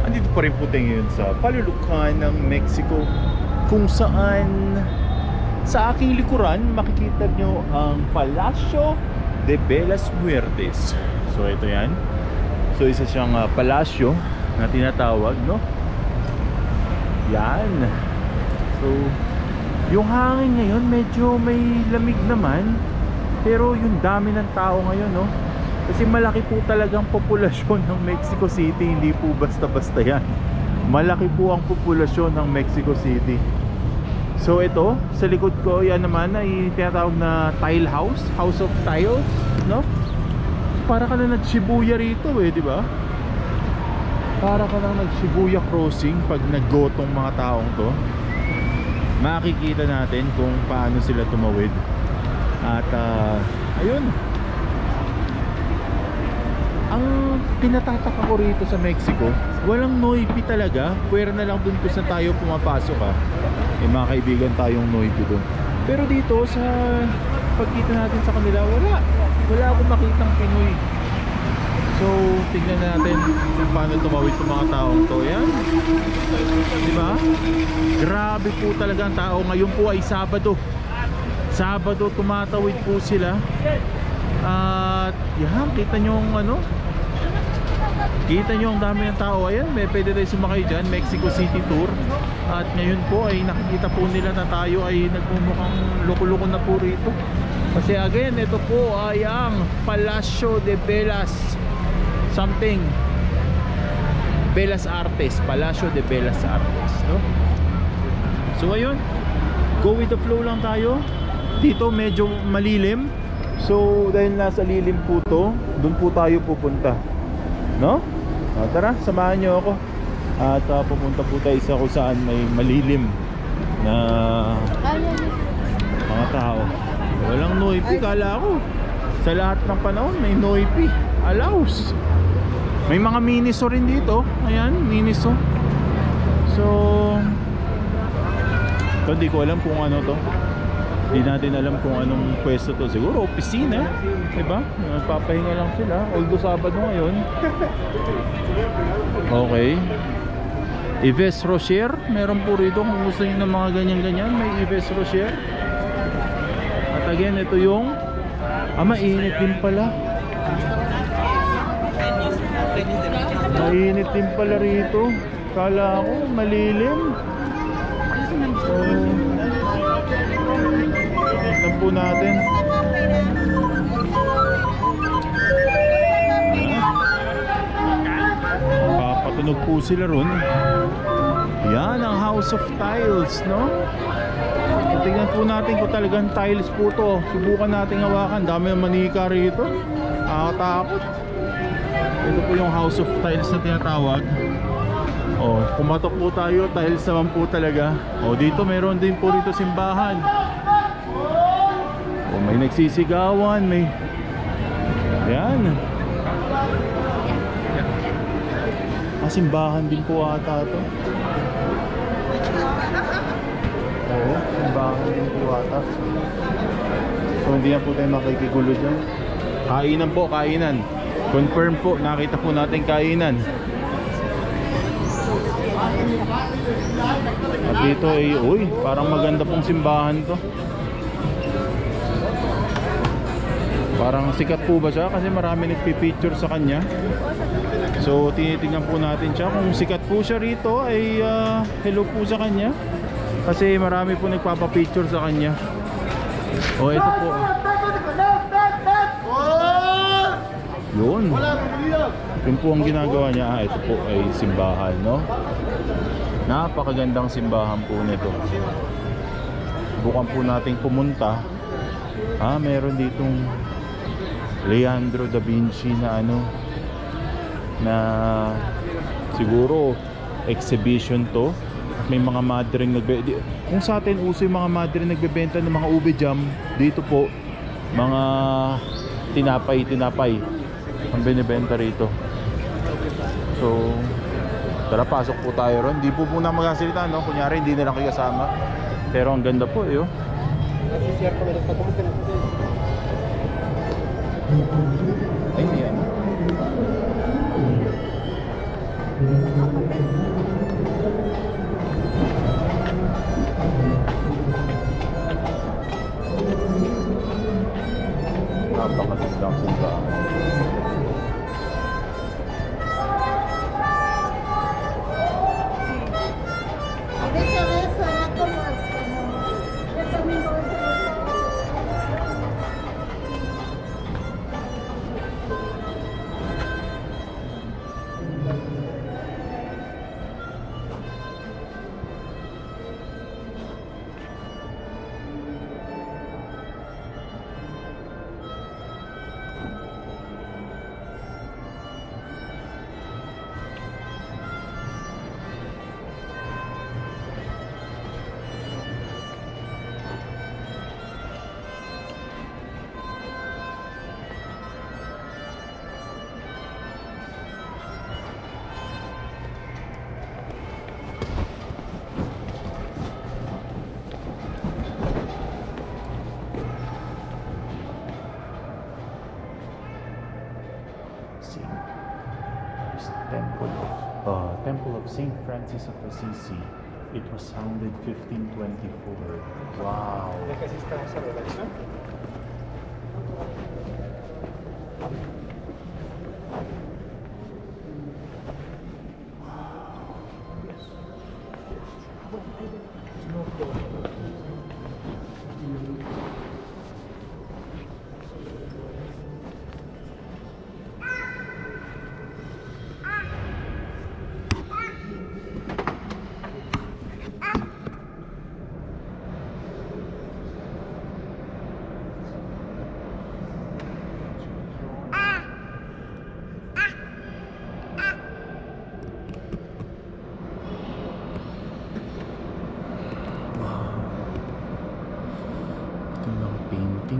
andito pa rin po tayo ngayon sa Palulukan ng Mexico, kung saan sa aking likuran makikita nyo ang Palacio de Bellas Muertes. So ito yan. So isa siyang palasyo na tinatawag, no? Yan. So yung hangin ngayon medyo may lamig naman, pero yung dami ng tao ngayon, no? Kasi malaki po talagang populasyon ng Mexico City. Hindi po basta-basta yan. Malaki po ang populasyon ng Mexico City. So ito, sa likod ko, yan naman ay tinatawag na tile house. House of Tiles, no? Para ka na nag-Shibuya rito eh, di ba? Para ka na nag-Shibuya crossing pag nag-go tong mga taong to. Makikita natin kung paano sila tumawid. At ayun, ang pinatataka ko rito sa Mexico, walang noipi talaga. Pwera na lang dun kung saan tayo pumapasok eh, mga kaibigan tayong noipi dun. Pero dito sa pagkita natin sa kanila, wala akong makitang Pinoy. So tignan natin kung paano tumawid ng mga taong to. Yan, diba? Grabe po talaga ang tao. Ngayon po ay Sabado, tumatawid po sila. At yan, kita nyo ang ano, kita nyo ang dami ng tao. Ayan, may pwede tayo sumakay dyan, Mexico City Tour. At ngayon po ay nakikita po nila na tayo ay nagmumukhang loko-loko na po rito. Kasi again, ito po ay ang Palacio de Bellas something, Bellas Artes, Palacio de Bellas Artes, no? So ayun, go with the flow lang tayo. Dito medyo malilim. So dahil nasa lilim po to, doon po tayo pupunta, no? Tara, samahan nyo ako. At pupunta po tayo sa kung saan may malilim na mga tao. Walang noipi, kala ko sa lahat ng panahon may noipi, alaos. May mga miniso rin dito. Ayan, miniso. So hindi ko alam kung ano to. Hindi natin alam kung anong pwesto to. Siguro opisina, diba? Nagpapahinga lang sila. Although Sabado ngayon. Okay. Yves Rocher, meron po rito. Kung gusto nyo ng mga ganyan-ganyan, may Yves Rocher. At again, ito yung mainit din pala. Mainit din pala rito. Kala ko malilim. So tignan po natin. Papatunog po sila ron. Yan ang House of Tiles, no? Tingnan po natin kung talagang tiles po to. Subukan natin hawakan. Dami ng manika rito. Nakakatakot. Ito po yung House of Tiles na tinatawag. Oh, kumatok po tayo, tiles naman po talaga. Oh, dito meron din po rito simbahan. Oh, may nagsisigawan, may yan. Simbahan din po ata to. Oo, simbahan din po ata. So hindi na po tayo makikigulo dyan. Kainan po, kainan. Confirm po, nakita po natin kainan. At dito ay, uy, parang maganda pong simbahan to. Parang sikat po ba siya? Kasi marami nagpipicture sa kanya. So tinitingnan po natin siya. Kung sikat po siya rito ay hello po sa kanya. Kasi marami po nagpapapicture sa kanya. O ito po. Yun. Yun po ang ginagawa niya. Ito po ay simbahan, no? Napakagandang simbahan po nito. Bukan po nating pumunta. Meron ditong Leandro da Vinci na ano, na siguro exhibition to. May mga madring kung sa atin uso yung mga madring nagbebenta ng mga ube jam, dito po mga tinapay ang binibenta rito. So tara, pasok po tayo ron. Hindi po muna magsasalita, no? Kunyari hindi na lang kayo kasama. Pero ang ganda po eh, oh. Ay, yan. Napakagandang simbahan. Temple of Saint Francis of Assisi. It was founded 1524. Wow.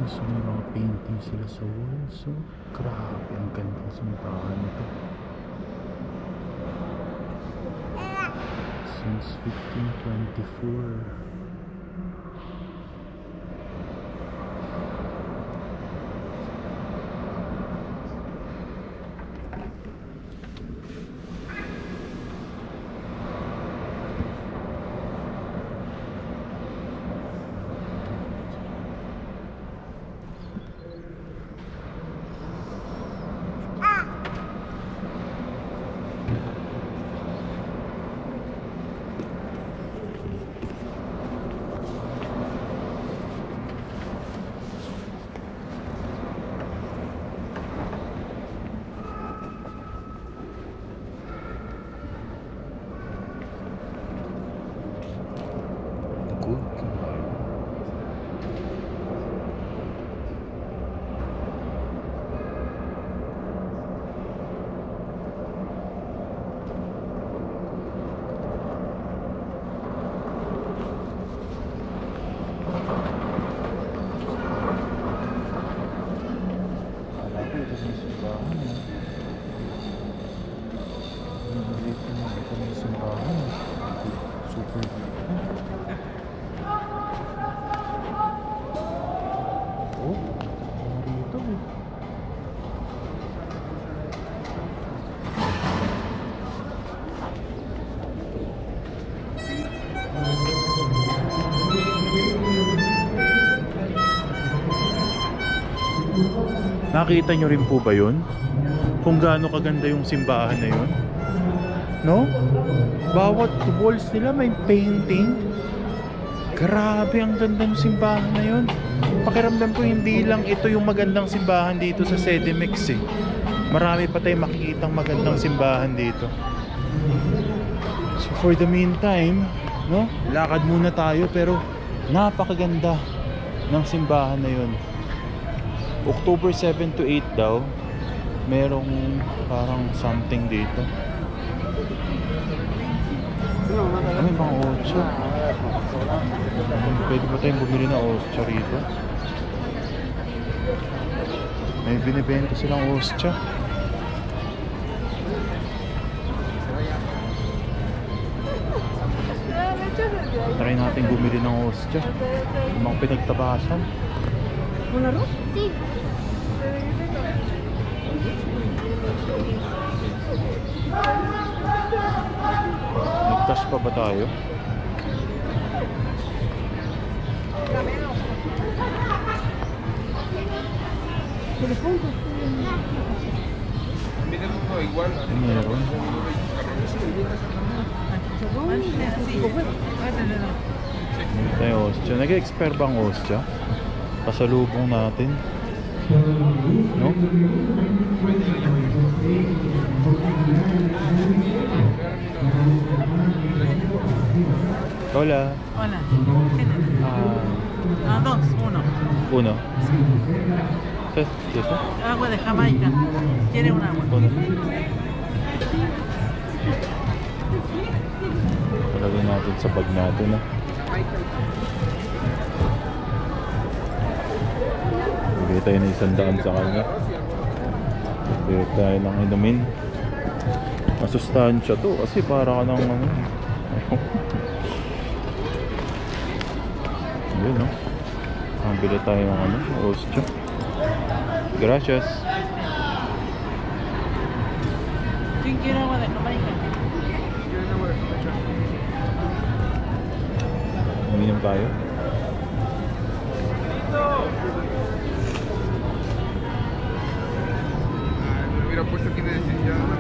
So may mga painting sila sa wall. So grabe, ang ganda ng simbahan nito. Since 1524. Nakita nyo rin po ba yun? Kung gaano kaganda yung simbahan na yun? No? Bawat walls nila may painting. Grabe, ang ganda ng simbahan na yun. Pakiramdam ko hindi lang ito yung magandang simbahan dito sa CDMX eh. Marami pa tayong makikitang magandang simbahan dito. So for the meantime, no? Lakad muna tayo, pero napakaganda ng simbahan na yun. October 7 to 8 daw, merong parang something dito. May mga 8. Pwede ba tayong bumili na 8 rito? May binibenta silang 8. Try natin bumili ng 8. Mga pinagtabasan. ¿Una arroz? Sí. Nag-cash pa ba tayo? Meron. Hindi tayo ostya. Nag-expire bang ostya? Pasalubong natin. No? Hola. Hola. Ah, Dos, uno. uno. ¿Qué es eso? Agua de Jamaica. ¿Quiere un agua? Uno. Talagay natin sa bag natin. Bigay tayo ng 100 sa kanya. Bigay tayo ng inumin. Masustansya to kasi para ka ng ano. Yun, no? Bili tayo ng ano, ostyo. Gracias. ¿Quién quiere agua de Jamaica? Uminom tayo. Hubiera puesto aquí de decir ya no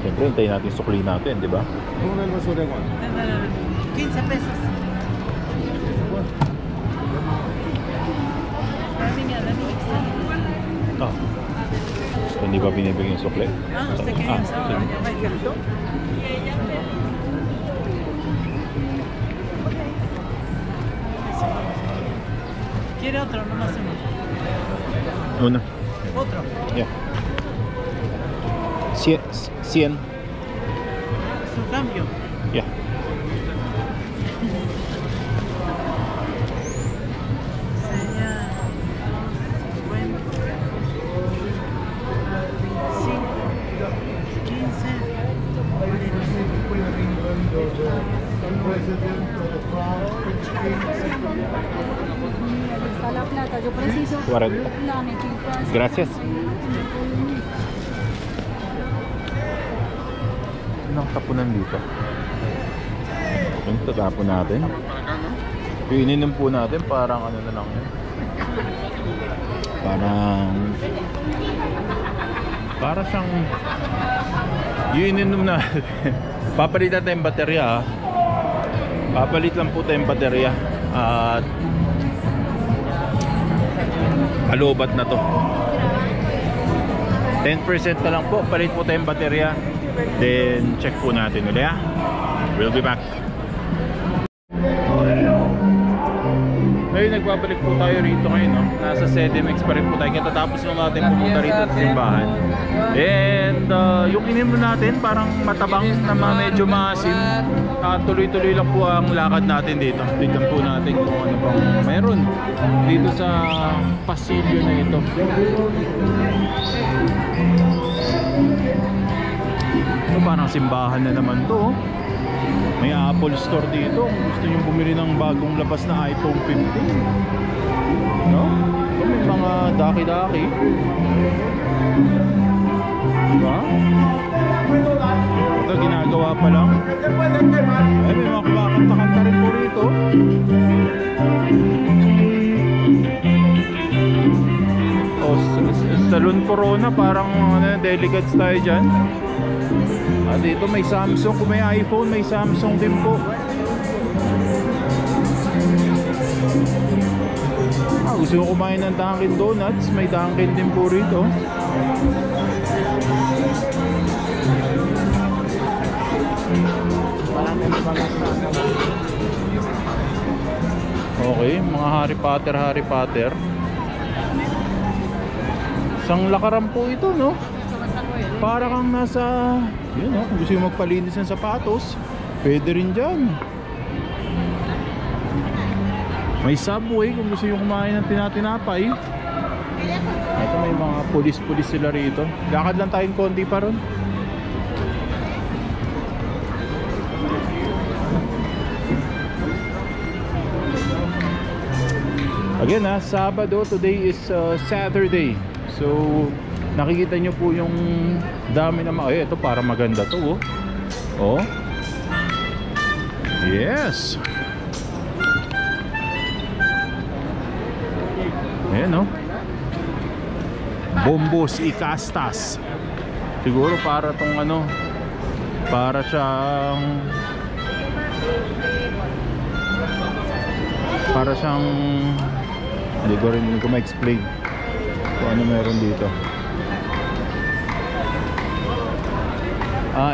Siyempre, hintayin natin sukli natin, di ba? Una del basura igual. 15 pesos. Ah. Hindi ba binibigyan yung sukli? Ah, usted quiere Ah, agua de Jamaica. ¿Quiere otro? Nomás uno. Una. Otro. Yeah. 100. Su cambio. Yeah. Sería 50, Está la plata, yo preciso 40. la metida. Gracias. Anong tapunan dito? Yung tatapon natin. Yung ininom po natin parang ano na lang yun. Para siyang yung ininom natin. Papalit natin yung baterya, ha? Papalit lang po tayong baterya. At palubat na to. 10% na lang po. Palit po tayong baterya. Then check po natin ulit, ha? We'll be back. Ngayon nagbabalik po tayo rito ngayon, no? Nasa CDMX pa rin po tayo. Katatapos lang natin pumunta rito sa simbahan. And yung ininom natin parang matabang na medyo maasim. Tuloy-tuloy lang po ang lakad natin dito. Tignan po natin kung ano pang meron dito sa pasilyo na ito. Ito parang simbahan na naman to. May Apple Store dito kung gusto nyo bumili ng bagong labas na iPhone 15, no? Ito may mga daki-daki, diba? Ito ginagawa pa lang. Ay, may mga kumakanta-kanta rin po rito. Salon Corona, parang delegates tayo dyan. At dito may Samsung, kung may iPhone may Samsung din po. Gusto ko kumain ng Dunkin Donuts, may Dunkin din po rito. Okay, mga Harry Potter. Isang lakaran po ito, no? Para kang nasa, yun, no? Kung gusto yung magpalinis ng sapatos, pwede rin dyan. May Subway kung gusto yung kumain ng tinatinapay. Ito may mga pulis-pulis sila rito. Lakad lang tayong konti pa ron. Again Sabado, today is Saturday. So nakikita nyo po yung dami na mga, ito para maganda to oh. Yes. Ayan Bombos Icastas. Siguro para tong para siyang hindi ko ma-explain kung ano meron dito.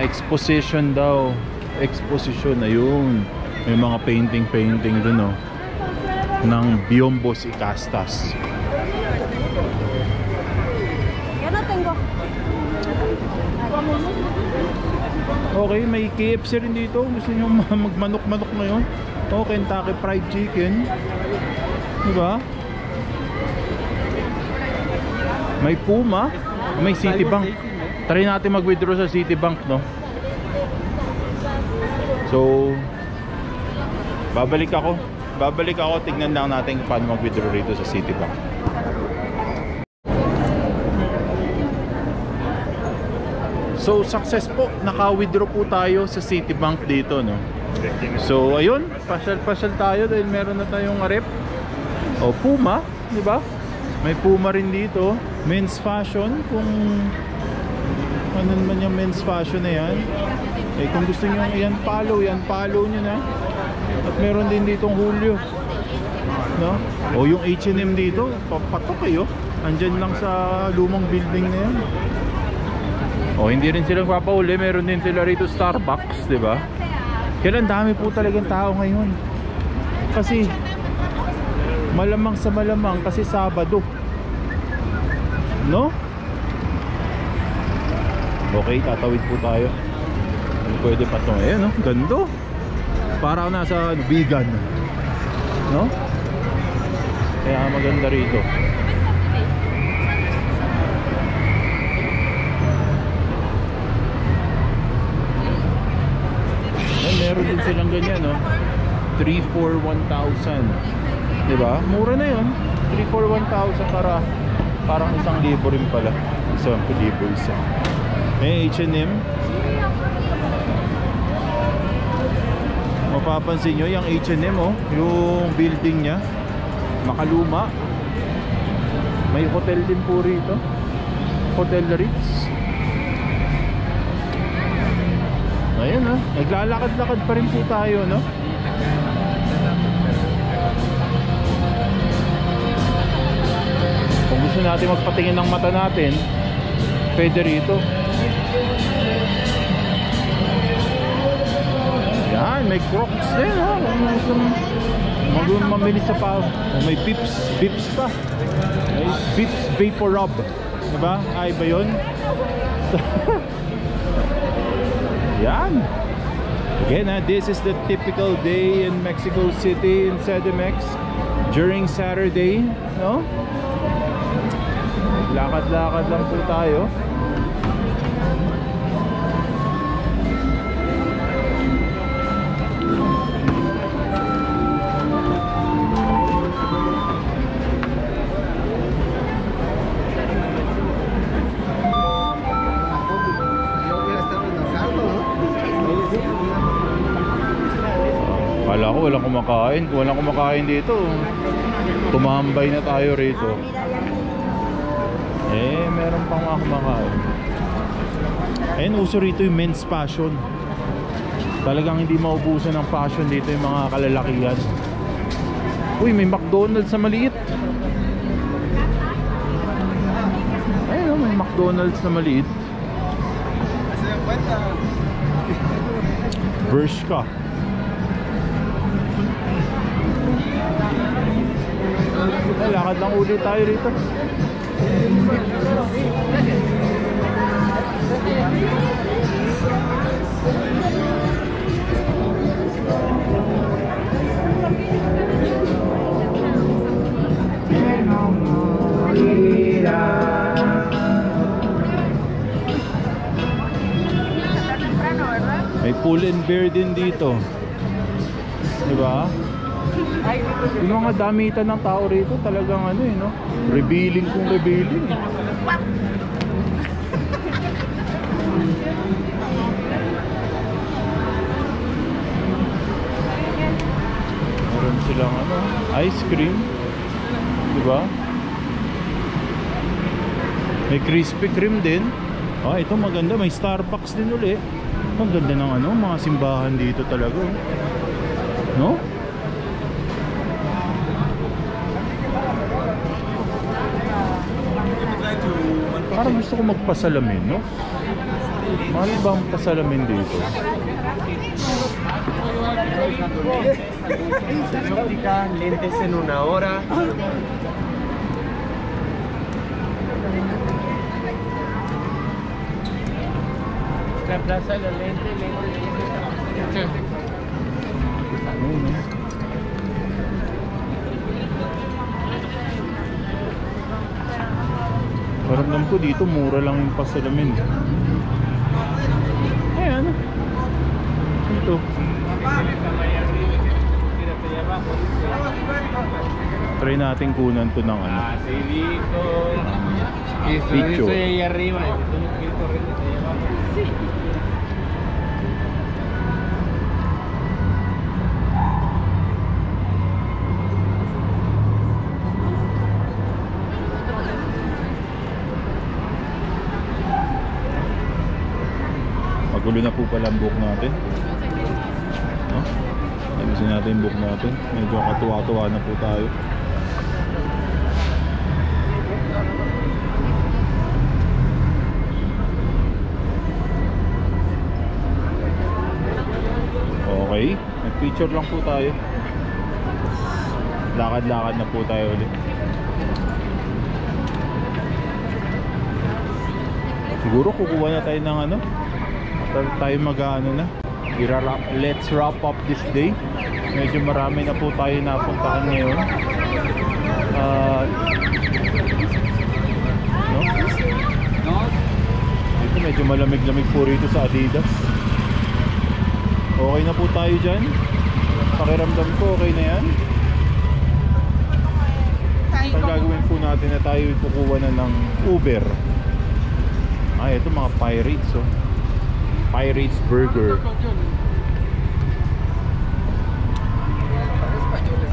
Exposition daw. Exposition, ayun. May mga painting dun ng Bombos Icastas. Okay, may KFC rin dito. Gusto nyo magmanok-manok ngayon? Kentucky Fried Chicken, diba? May Puma, may Citibank. Try natin mag-withdraw sa Citibank, no? So babalik ako, tignan lang natin paano mag-withdraw rito sa Citibank. So success po, naka-withdraw po tayo sa Citibank dito, no? So ayun, pasyal tayo dahil meron na tayong rep. Puma, di ba? May Puma rin dito, men's fashion, kung ano naman yung men's fashion na yan. Kung gusto niyo yan follow nyo na. At meron din ditong Julio, no? Yung H&M dito, patok kayo. Andyan lang sa lumang building na yan. Hindi rin silang papauli, meron din sila rito Starbucks, di ba? Kailan dami po talagang tao ngayon. Kasi malamang sa malamang kasi Sabado, no? Okay, tatawid po tayo. Pwede pa ito. Ayan, no? Gando. Para nasa vegan, no? Kaya maganda rito. Meron din silang ganyan, no? 3 for 1,000. Diba? Mura na yun. 3 for 1,000 para parang 1,000 rin pala. 1,000 isa. May H&M. Mapapansin nyo yung H&M, yung building nya makaluma. May hotel din po rito, Hotel Ritz. Ayan, naglalakad-lakad pa rin po tayo, no? Kung gusto natin magpatingin ng mata natin, pwede rito. Yan, may Crocs din, mamili sa pa. May Bips pa. May Bips Vapor Rub, diba? Ay ba yun? Yan. Again, this is the typical day in Mexico City in CDMX during Saturday, no? Lakad-lakad lang po tayo. Kala ko walang kumakain. Kung walang kumakain dito, tumambay na tayo rito. Meron pang mga kumakain. Ayun, uso rito yung men's fashion. Talagang hindi maubusan ng fashion dito yung mga kalalakihan. Uy, may McDonald's na maliit. Ayun, may McDonald's na maliit. Bershka. Lakad lang ulit tayo rito. May Pull and Bear din dito, diba? Yung mga damitan ng tao rito talagang ano eh, no? Revealing kung revealing eh. Meron silang ano, ice cream, diba? May Krispy Kreme din. Ah, ito maganda, may Starbucks din uli. Ang ganda ng ano, mga simbahan dito talaga, no? Parang gusto ko magpasalamin, no? Mahal ba ang pasalamin dito? Óptica, lentes en una hora. Reemplaza los lentes, Ayun, no? Paramdam ko dito mura lang yung pasalamin. Ayan. Ito. Try natin kunan to ng ano. Picture. ahí arriba. Magulo na po pala ang book natin, no? Ayusin natin yung book natin. Medyo katuwa-tuwa na po tayo. Okay, nag-picture lang po tayo. Lakad-lakad na po tayo ulit. Siguro kukuha na tayo ng ano, tayo mag-ano na. Let's wrap up this day. Medyo marami na po tayo napuntahan ngayon. No? Dito medyo malamig-lamig po rito sa Adidas. Okay na po tayo dyan. Pakiramdam ko okay na yan. Ang gagawin po natin na tayo kukuha na ng Uber. Ito mga Pirates, oh. Pirates Burger.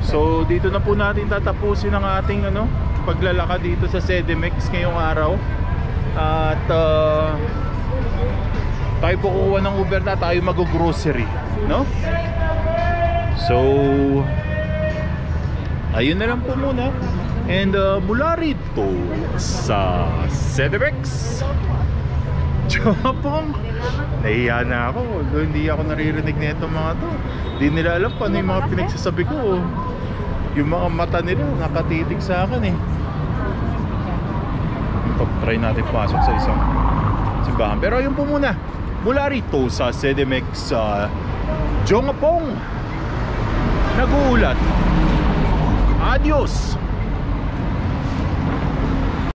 So dito na po natin tatapusin ang ating ano, paglalakad dito sa CDMX ngayong araw. At tayo po kukuha ng Uber na, tayo mag-grocery, no? So ayun na lang po muna. And mula rito sa CDMX Japong, nahiya na ako. Hindi ako naririnig na itong mga to. Hindi nila alam kung ano yung mga pinagsasabi ko. Yung mga mata nila nakatitig sa akin eh. Try natin pasok sa isang simbahan. Pero ayun po muna, mula rito sa CDMX Japong, nag-uulat. Adios!